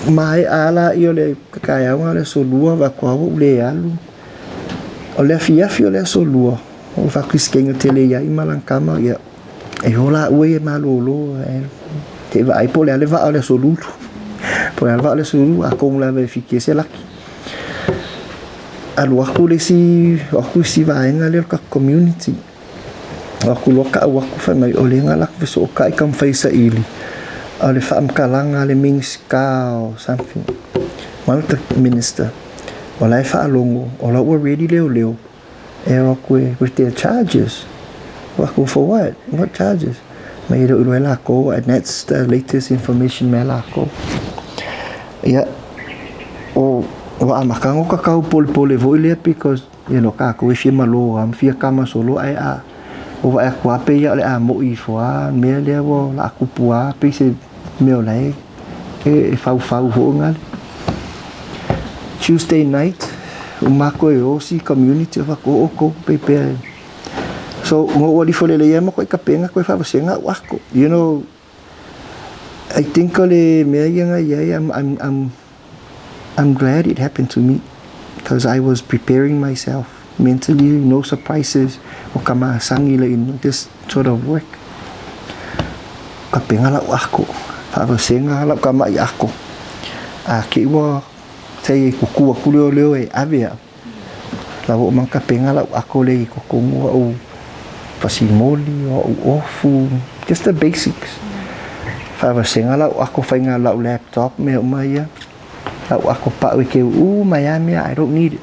mai ala I o le kakaiaunga le solua wa kua o le alu. O le afiafi o le solua. O whakiskenga tele ia I malankama ia. E hola ue e malolo. Te vai po le ale va o le solulu. Po le ale va o le solulu a kong la verifique se laki. Alu aku le si vaenga le ka community. Aku loka au aku whai mai o le ngalak viso o kai kam whaisa ili. O le whaamkalanga le mingska or something. One of the minister. O lai whaalongo. O la ua ready leo. E aku with their charges. Waku for what? What charges? Mai iro iro lako and that's the latest information me lako. Yeah. O amakango kakau pole voile because you know kako if you malo am fia kama solo ai a o va ko ape ya le a mo I foa me le wo la kupua pe se me o lai e fau ho ngal Tuesday night umako e osi community va ko pepe so mo wali fole le yama ko kapenga ko fa senga wako you know I think ole me yanga ya I'm glad it happened to me because I was preparing myself mentally, no surprises o kama sangi la in this sort of work. Kapenga la ako, fa senga la kama I ako. A ke wa sei kuku aku leo e avea. La o man kapenga la ako le kuku o pasimoli o ofu, just the basics. Fa senga la ako fainga la laptop me o mai ako pa ke Miami I don't need it.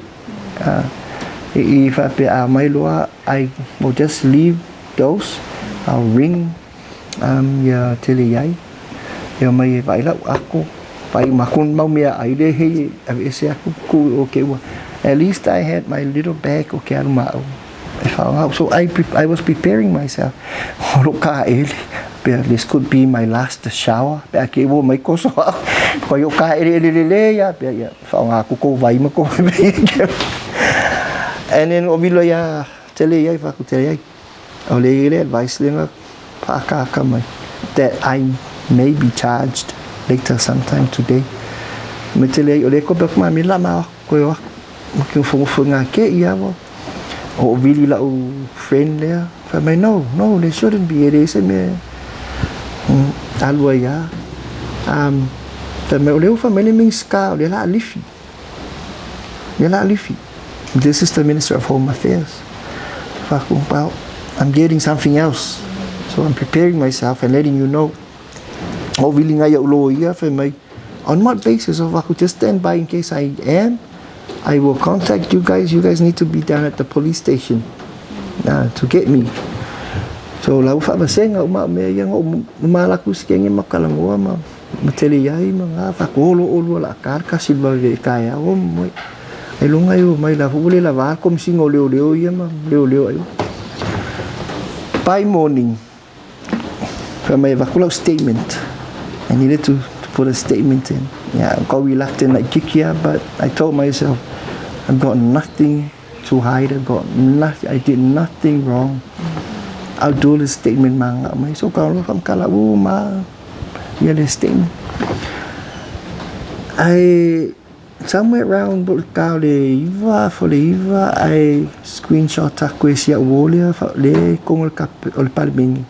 If I pay my loa I will just leave those. I'll ring ya tele yai. Ya mai vai la ako pai makun mau mea ai de he ese aku ku okay wa. At least I had my little bag okay alma. So I was preparing myself. Loka ele. This could be my last shower. Pe wo mai ko so. Ko yo ka ele ya fa nga ku ko vai ma ko. And then obilo ya tele ya fa ku tele ya. Ole advice lenga pa ka mai that I may be charged later sometime today. Me tele ole ko bek ma mi la ma ko yo. Mo ke fo nga ke ya wo. O vili la o friend there. For me no they shouldn't be it is me. Alwa ya family family means ka le la lifi this is the Minister of Home Affairs I'm getting something else so I'm preparing myself and letting you know o willing ay ulo ya family on what basis of aku just stand by in case I will contact you guys need to be down at the police station to get me. So lau fa basenga uma me yang malaku skenge makalangoa ma matele yai mga fa olo la karka silva ve kaya o moi ai lunga yo mai la fule la va kom singo leo ya ma leo ai by morning from my vacular statement I needed to put a statement in yeah I'm quite reluctant like kikia but I told myself I've got nothing to hide I did nothing wrong. I'll do the statement manga mai so kalau kam kala ma ya the statement I somewhere around bulkau le iva I screenshot takwesi wolia le kong ol palming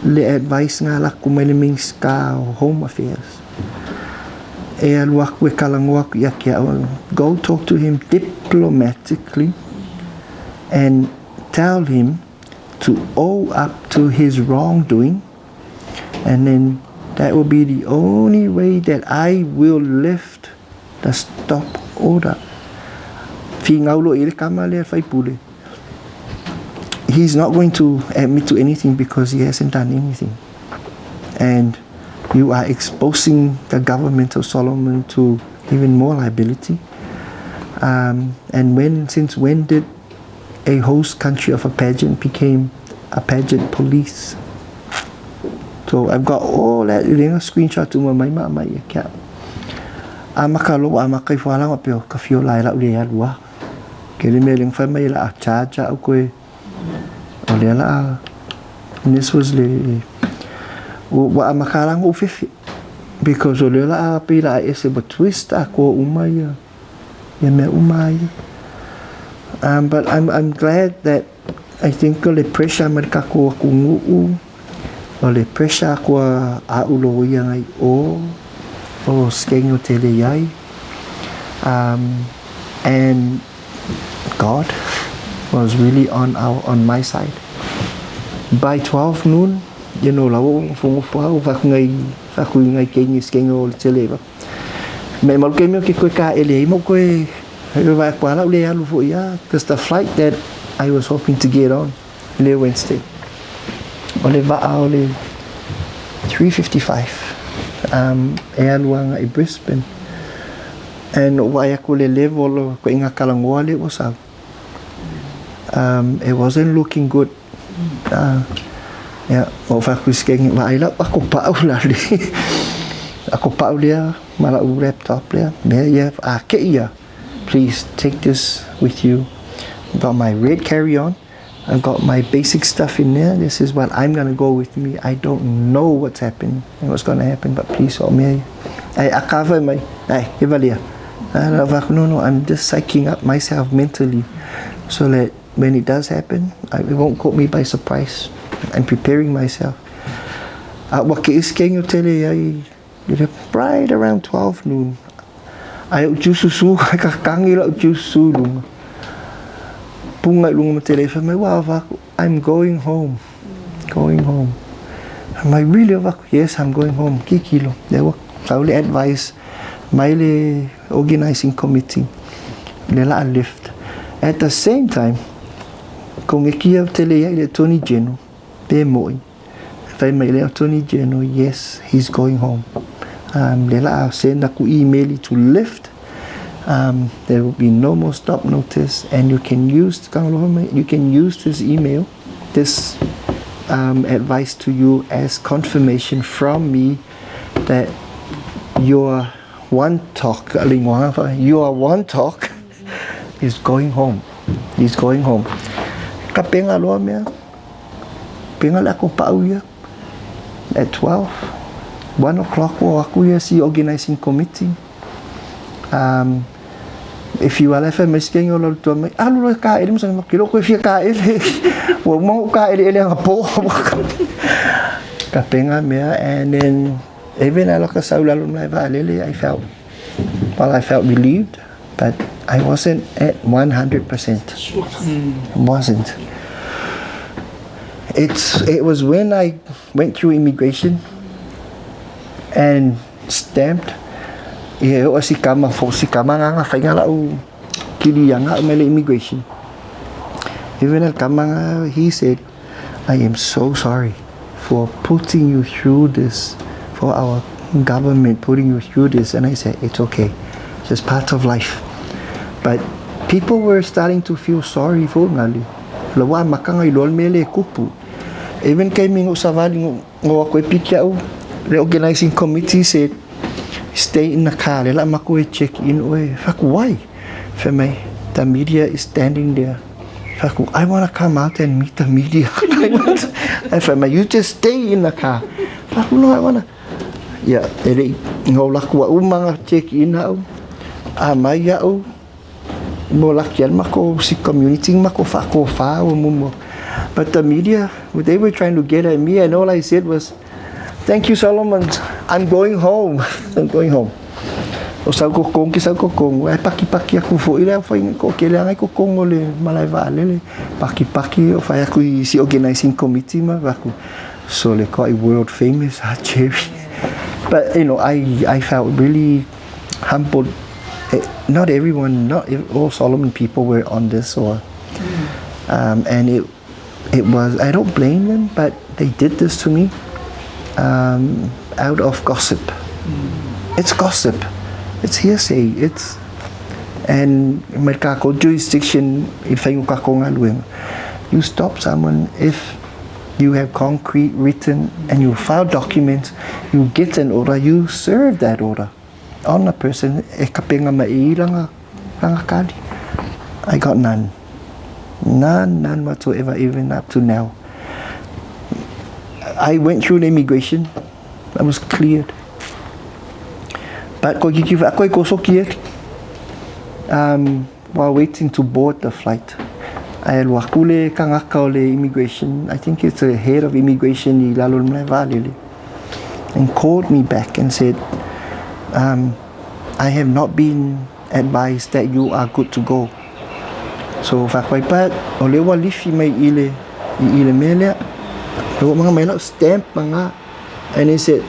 le advice nga la kumeliming ska home affairs e alwak we kalangwak yakia go talk to him diplomatically and tell him to owe up to his wrongdoing, and then that will be the only way that I will lift the stop order. He's not going to admit to anything because he hasn't done anything, and you are exposing the government of Solomon to even more liability. And since when did a host country of a pageant became a pageant police? So I've got all that screenshot to my account. Amakalo amakai fala ngapio kafio lai la ulia lua. Kele meling fa mai la charge au koe. Ole la this was le wa amakala ngo fifi. because o lela a pila e se twist a ko umaya ya me umaya. But I'm glad that I think the pressure mereka ko kungu o le pressure ko a ulo yang ai o skengo tele yai. And God was really on my side. By 12 noon, you know, lawo fungo ngai kengi skengo tele ba. Me mal kemio ki ko ka ele mo ko because the flight that I was hoping to get on le Wednesday ole 3:55 ealuanga I Brisbane, and waya ko le level ko inga kalangoa le was out. It wasn't looking good. Yeah, over kuskengi maila ako pa ulali ako pa ulia mala laptop le me ya please take this with you. Got my red carry-on. I got my basic stuff in there. This is what I'm gonna go with me. I don't know what's happening and what's gonna happen, but please help me. I cover my Evalia. No, I'm just psyching up myself mentally so that when it does happen, it won't caught me by surprise. I'm preparing myself. Right around 12 noon. I jusu kakangi la jusu lung. Punga lung telephone me I'm going home. Going home. Am I really yes, I'm going home. Kikilo. They were only advice my organizing committee. Lela lift. At the same time, kung ikia tele ya Tony Geno, be moi. If I may Tony Geno, yes, he's going home. Lela send aku email to lift. There will be no more stop notice, and you can use this email, this advice to you as confirmation from me that your one talk is going home. He's going home. Kapenga loa mea, penga le ako pauia at 12, 1 o'clock wo aku ia si organizing committee. If you are ever misking your little to me, alu ka ele mo kilo ko fia ka ele wo mo ka ele nga po kapenga mea. And then even I look at Saulalum Lele, I felt relieved, but I wasn't at 100%. Wasn't. It was when I went through immigration and stamped. O si kama nga whainga lau kirianga mele immigration. Even al kama he said, I am so sorry for putting you through this, for our government putting you through this. And I said, it's okay, it's just part of life. But people were starting to feel sorry for ngali. Lawa makanga ilol mele kupu. Even kay mingo savali ngo ako ipikya the organizing committee said, stay in the car. Let me check in. Why? For me, the media is standing there. I want to come out and meet the media. And for me, you just stay in the car. No, I want to. Yeah, no lakwa umanga check in now. Maya mo lakyan mako si community mako fa mumo. But the media, they were trying to get at me, and all I said was, thank you, Solomon. I'm going home. I'm going home. O sa ko kong ay paki ako fo ila fa ko kailangan ko kong ole malay vale paki o fa ako si organizing committee ma ako so le ko world famous Jerry. But I felt really humbled. Not all Solomon people were on this, or and it was, I don't blame them, but they did this to me out of gossip. It's gossip. It's hearsay. And mereka jurisdiction you stop someone if you have concrete written and you file documents, you get an order, you serve that order on a person. I got none whatsoever, even up to now. I went through the immigration. I was cleared. But ko gigi fa ko soki while waiting to board the flight, I had wakule kangaka ole immigration. I think it's the head of immigration I Lalol Mlevali, and called me back and said, I have not been advised that you are good to go. So fakaipat ole walifi mai ile mele lo mga may stamp mga, and he said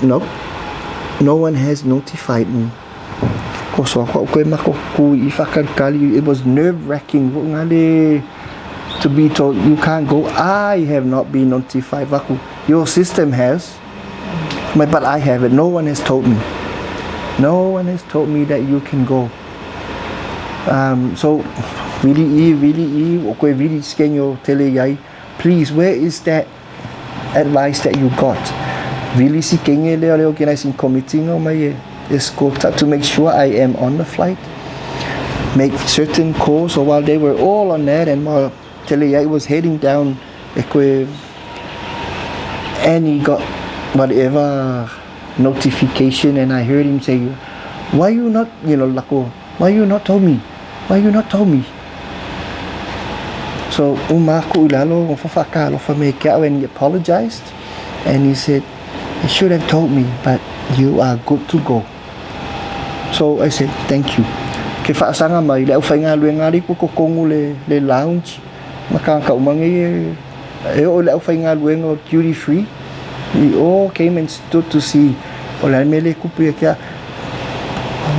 no one has notified me. So it was nerve-wracking to be told you can't go. I have not been notified. Your system has, but I haven't. No one has told me. No one has told me that you can go. So really scared. Please, where is that advice that you got? Really seeking organizing committee on my escort to make sure I am on the flight, make certain calls. So while they were all on that, and while Teleyai was heading down, and he got whatever notification, and I heard him say, "Why you not, Lako? Why you not told me? Why you not told me?" So Umako Ulalo Fafakalo Fameka, when he apologized, and he said, "You should have told me, but you are good to go." So I said, "Thank you." Ke faasanga mai le ufai nga luenga ko kongu le lounge makaka umangi o le ufai nga luenga duty free. We all came and stood to see. Ola mele kupu kia.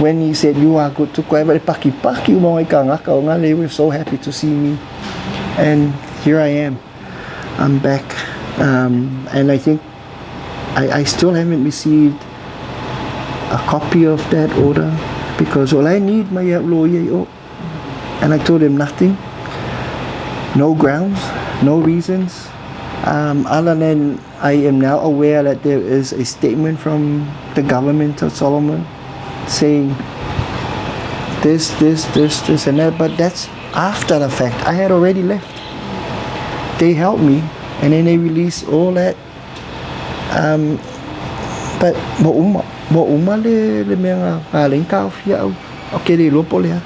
When he said you are good to go, every paki umai kanga ka they were so happy to see me, and here I am. I'm back, and I think I still haven't received a copy of that order, because all I need my lawyer, and I told him nothing, no grounds, no reasons, other than I am now aware that there is a statement from the government of Solomon saying this and that, but that's after the fact. I had already left. They helped me, and then they released all that. But mo le mga alingka fia okay de lopo le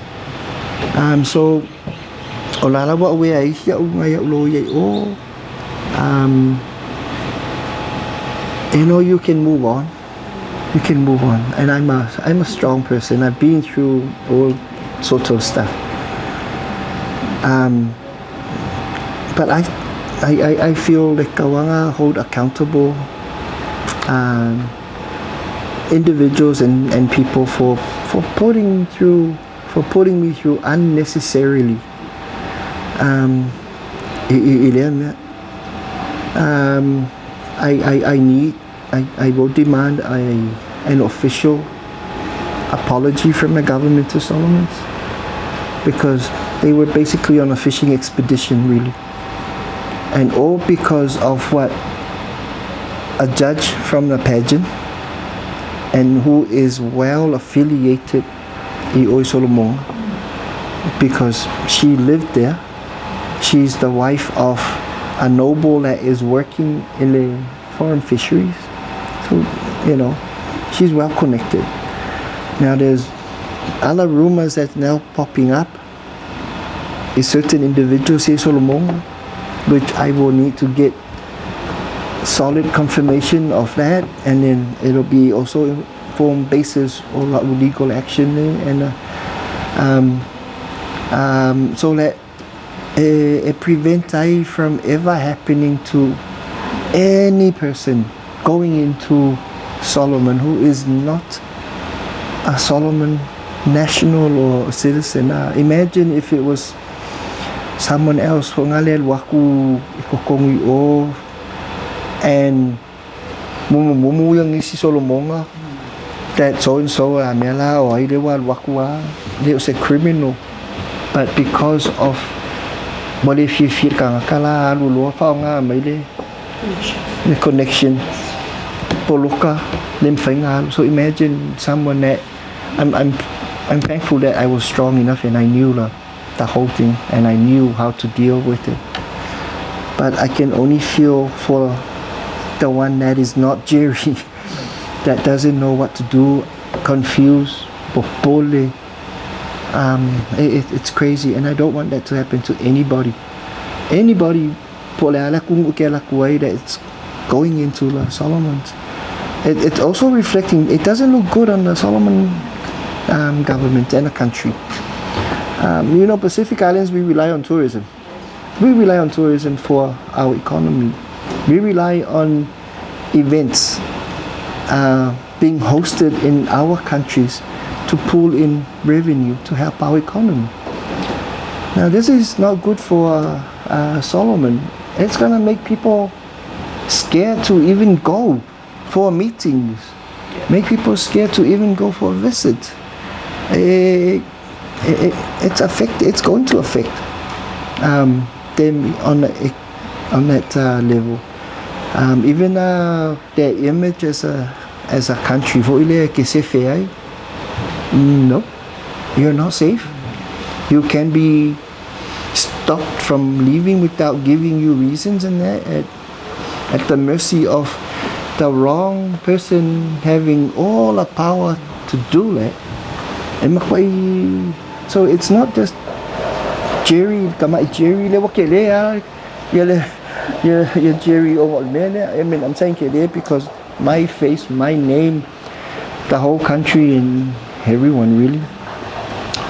so olala wa we ai fia ngai lo ye you can move on, and I'm a strong person. I've been through all sorts of stuff, but I feel like kawanga hold accountable individuals and people for putting me through unnecessarily. I will demand an official apology from the government to Solomons, because they were basically on a fishing expedition, really, and all because of what a judge from the pageant, and who is well affiliated in Solomon, because she lived there. She's the wife of a noble that is working in the foreign fisheries, so she's well connected. Now there's other rumors that's now popping up. Is certain individuals in Solomon, which I will need to get solid confirmation of that, and then it'll be also informed basis or legal action, and so that it prevents I from ever happening to any person going into Solomon who is not a Solomon national or a citizen. Imagine if it was someone else who waku ikokongi o and mumu yang isi Solomon that so and so amela or idewa wakua, they was a criminal, but because of what if you feel kala lulu fa nga mai the connection poluka them fingal. So imagine someone that I'm thankful that I was strong enough and I knew the whole thing and I knew how to deal with it. But I can only feel for the one that is not Jerry, that doesn't know what to do. confused, popole. It's crazy, and I don't want that to happen to anybody. Anybody that's going into the Solomons. It's also reflecting. It doesn't look good on the Solomon government and the country. Pacific Islands, we rely on tourism. We rely on tourism for our economy. We rely on events being hosted in our countries to pull in revenue to help our economy. Now, this is not good for Solomon. It's going to make people scared to even go for meetings. Make people scared to even go for a visit. It's going to affect them on that level. Even their image as a country. No, you're not safe. You can be stopped from leaving without giving you reasons, and that at the mercy of the wrong person having all the power to do that. So it's not just Jerry, Jerry over there. I mean, I'm saying because my face, my name, the whole country and everyone really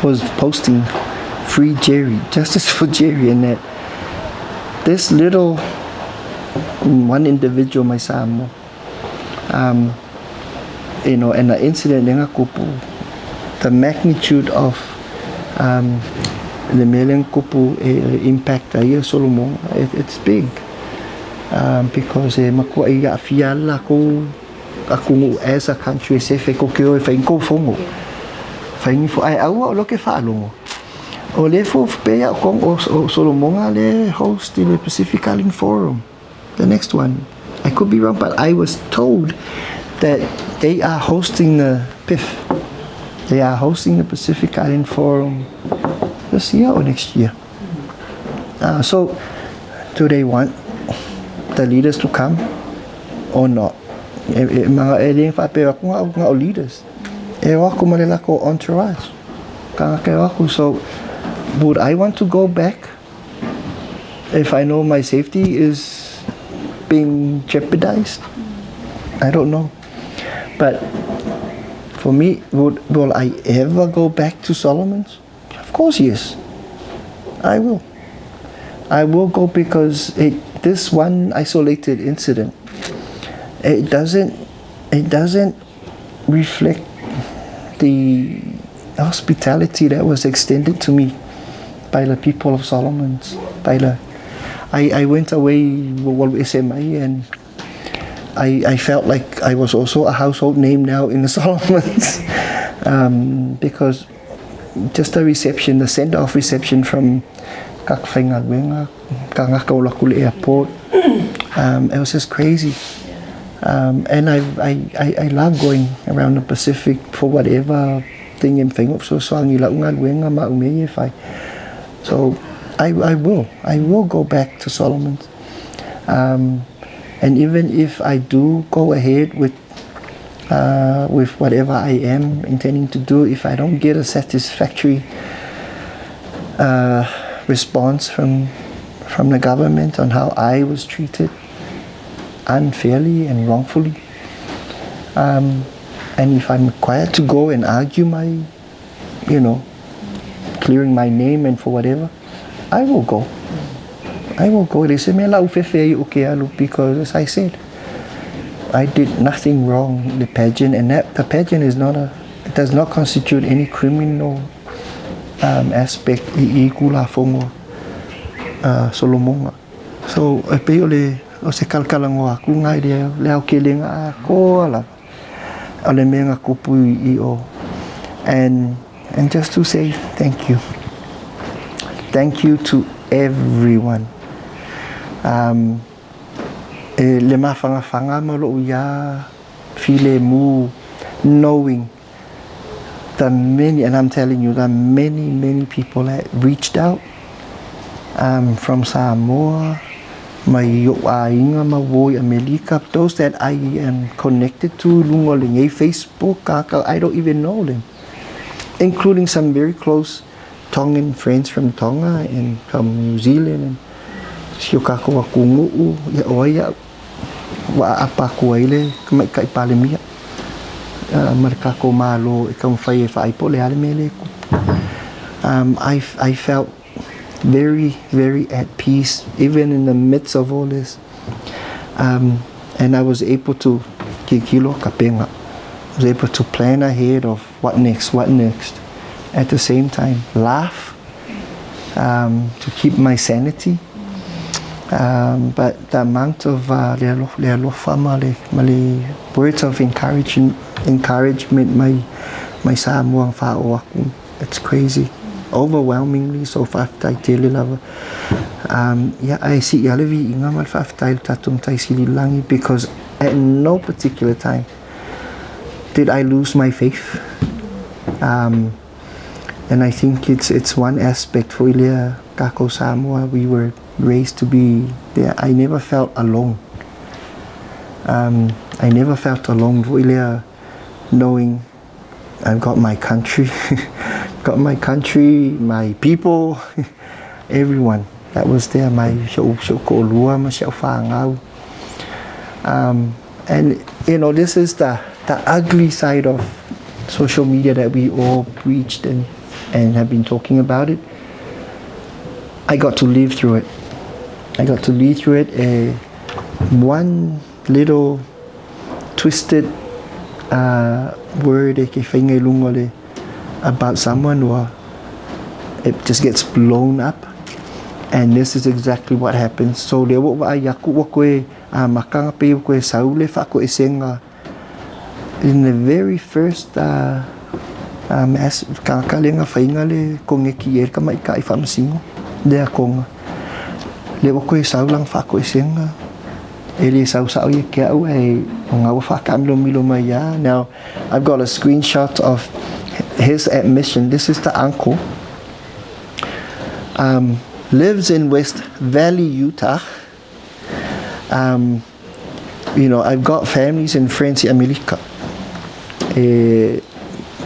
was posting free Jerry, justice for Jerry, and that this little one individual, my Samo, and the incident in Kupu, the magnitude of the Melian Kupu impact here Solomon, it's big, because makuaiga fiala ko aku as a country se fe ko kio fa inko fongo fa ingo ai au lo ke fa lo o le fo pe ya ko o Solomon le host the Pacific Island Forum, the next one. I could be wrong, but I was told that they are hosting the PIF. They are hosting the Pacific Island Forum this year or next year. So, do they want the leaders to come or not? Mga alien fa pero ako leaders. Ako malala ko entourage. So, would I want to go back if I know my safety is being jeopardized? I don't know. But for me, will I ever go back to Solomon's? Of course, yes. I will. I will go because this one isolated incident, it doesn't reflect the hospitality that was extended to me by the people of Solomon's. I went away with SMA and I felt like I was also a household name now in the Solomons, because just the reception, the send-off reception from Kakfenga Airport, it was just crazy. And I love going around the Pacific for whatever thing in Fengop so I will go back to Solomon's. And even if I do go ahead with whatever I am intending to do, if I don't get a satisfactory response from the government on how I was treated unfairly and wrongfully, and if I'm required to go and argue my, clearing my name and for whatever, I will go. I will go. They say, because as I said, I did nothing wrong in the pageant, and that the pageant is it does not constitute any criminal aspect. Solomon. So I pay o se kalkalango aku ngai dia leo kelinga ko ala ole menga kupu I o, and just to say thank you to everyone. Le mafanga mo lo ya file mu, knowing the many, and I'm telling you, the many people that reached out from Samoa, mai yo ainga ma voi America, those that I am connected to lungoling a Facebook, I don't even know them, including some very close Tongan friends from Tonga and from New Zealand. And si kako aku ngu ya oya wa apa ko ile kamai kai palemia mereka ko malo ikam fai po le ale mele ko. I felt very, very at peace, even in the midst of all this. And I was able to kikilo kapenga. I was able to plan ahead of what next. At the same time, laugh, to keep my sanity. But the amount of words of encouragement, my Samoan whāo aku, it's crazy. Overwhelmingly so whaftai tele lava. I see yalevi inga mal whaftai tatum tai sililangi, because at no particular time did I lose my faith. And I think it's one aspect for Ilia Kako Samoa. We were raised to be there. I never felt alone. I never felt alone for Ilia, knowing I've got my country. Got my country, my people, everyone that was there. My and you know, this is the ugly side of social media that we all preached and have been talking about it. I got to live through it. One little twisted word about someone, or it just gets blown up, and this is exactly what happens. So le wo wa yaku wo koe makanga pe koe saule fa ko esenga in the very first as kakalenga fainga le kongeki er kama ka ifamsingo de akonga le wo koe saulang fa ko esenga ele sau ye ke au e nga fa kamlo milo maya. Now I've got a screenshot of his admission. This is the uncle. Lives in West Valley, Utah. You know, I've got families and friends in America.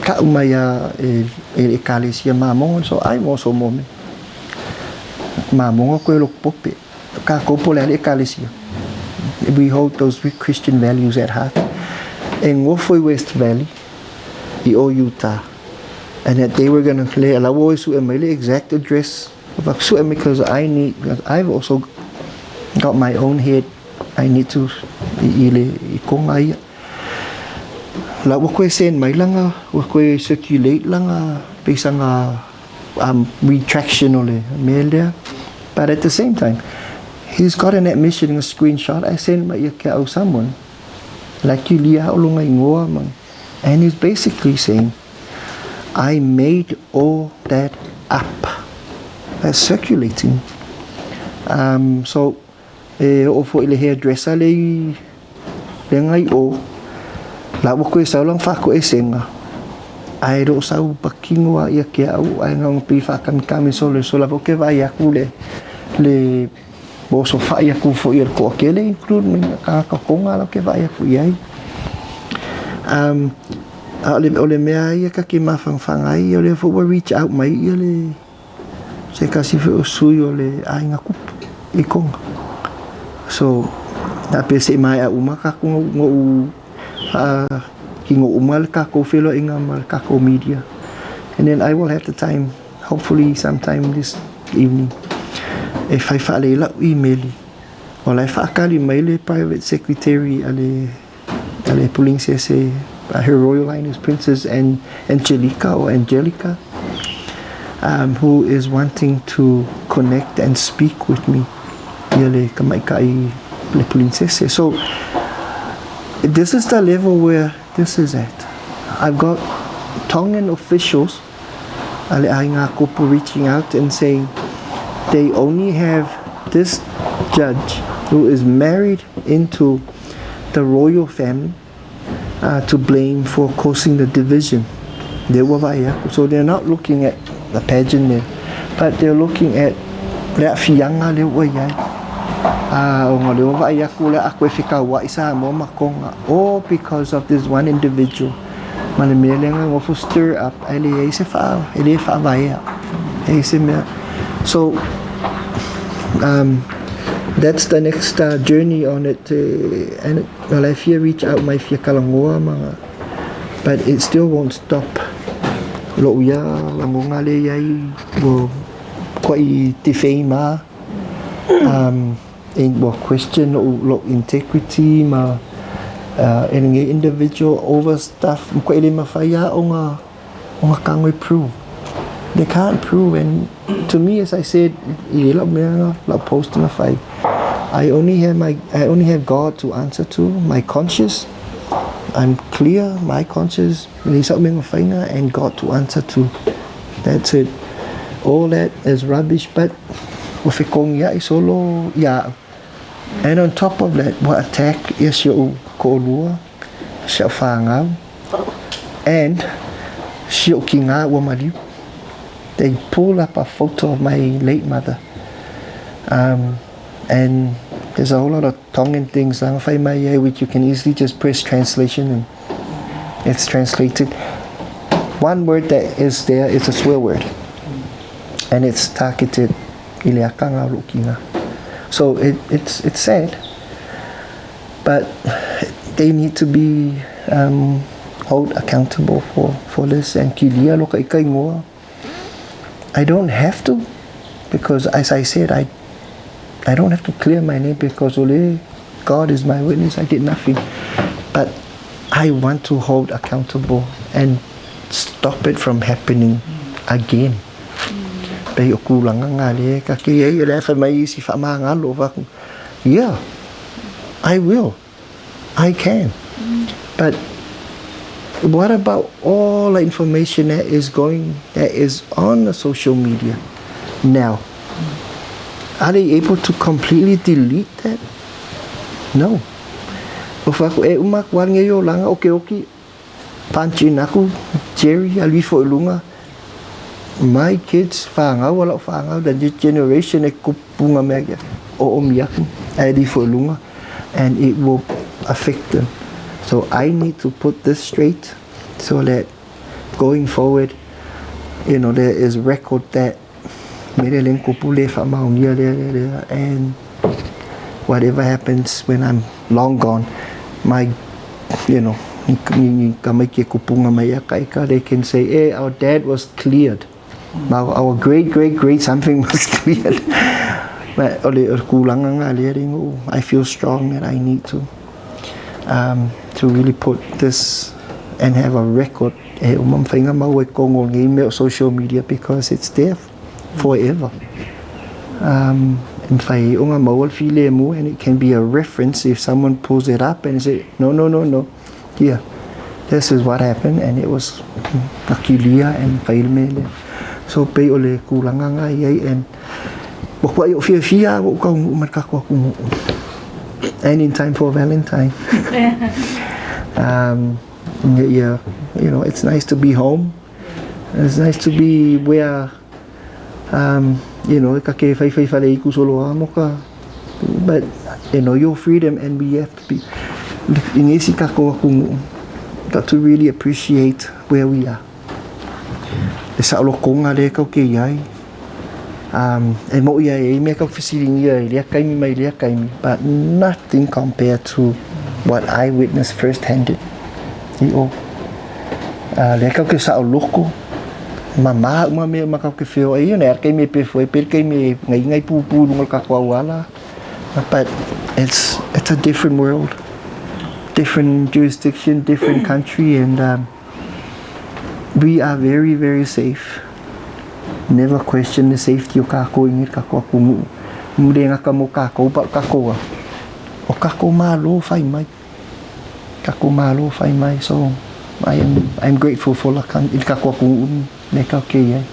Ka umaya ekalesia mamong, so I'm also Mormon. Mamong ko lokpope. Ka kopole ekalesia. We hold those Christian values at heart. In Wofoi West Valley, Utah. And that they were going to lay a exact address because I've also got my own head. I need to la wo send my langa wo circulate langa basang retraction ole mail there. But at the same time, he's got an admission in a screenshot. I sent my someone like you lia olunga ngoa man, and he's basically saying, I made all that up. That's circulating. So ofo ile hairdresser le ngai o la wo ko sa lang fa ko esenga ai do sa baking wa ia ke au ai ngong pi fa kan kami so la wo ke va ya ku le bo so fa ya ku fo ir ko ke le include me ka ko nga la ke va ya ku yai ole mea ia ka ki mawhangwhanga i ole fo reach out mai i ole se kasi fo sui ole ainga kupu i konga. So na pese mai a uma ka ko ngo ki ngo uma ka ko felo inga mal ka ko media, and then I will have the time, hopefully sometime this evening, if I fale la email or I fa kali mail private secretary ale pulling se Her Royal Highness Princess Angelica, who is wanting to connect and speak with me. So this is the level where this is at. I've got Tongan officials reaching out and saying they only have this judge who is married into the royal family to blame for causing the division. So they're not looking at the pageant there, but they're looking at o ngā leo vai aku le aku e whikawai sa mo makonga, all because of this one individual. Ma le mea lenga ngofo stir up, ele e se wha, ele e wha vai e se mea. So, that's the next journey on it. And well, I fear reach out my fear kalangoa mga, but it still won't stop. Lo uia langonga le yai wo koi te feima. In what question lo integrity ma any individual over stuff ko ele mafaya o nga kangwe prove. They can't prove, and to me, as I said, I post in a fight. I only have God to answer to. My conscience, I'm clear. My conscience, and God to answer to. That's it. All that is rubbish, but solo, yeah. And on top of that, what attack is your kolua, shafanga, and shiokinga wamadi. They pull up a photo of my late mother, and there's a whole lot of Tongan things which you can easily just press translation and it's translated. One word that is there is a swear word, and it's targeted iliakanga lukinga. So it's sad, but they need to be held accountable for this. And kilia loka ikai ngoa. I don't have to, because as I said, I don't have to clear my name because God is my witness. I did nothing, but I want to hold accountable and stop it from happening again. Yeah, I will. I can. But what about all the information that is on the social media now? Are they able to completely delete that? No. Jerry, my kids the generation and it will affect them. So I need to put this straight so that going forward, there is record that and whatever happens when I'm long gone, my, they can say, hey, our dad was cleared. Our great something was cleared. But I feel strong that I need to really put this and have a record social media, because it's there forever. And it can be a reference if someone pulls it up and say, no, here, this is what happened, and it was Akilia and Failmele. So pay ole kulanga and and in time for Valentine. Yeah, it's nice to be home. It's nice to be where but your freedom, and we have to be got to really appreciate where we are. But nothing compared to what I witnessed first-handed. But it's a different world, different jurisdiction, different country, and we are very, very safe. Never question the safety of kako ingit kako kumu. Mudenga kamu kako ba kako. O kako malo fai mai. Kako malo fai mai. So I'm grateful for la kan il kako kumu neka kaya.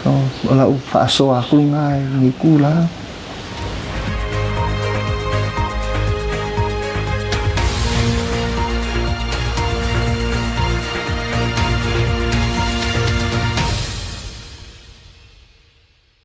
So wala fa so aku ngai ngikula.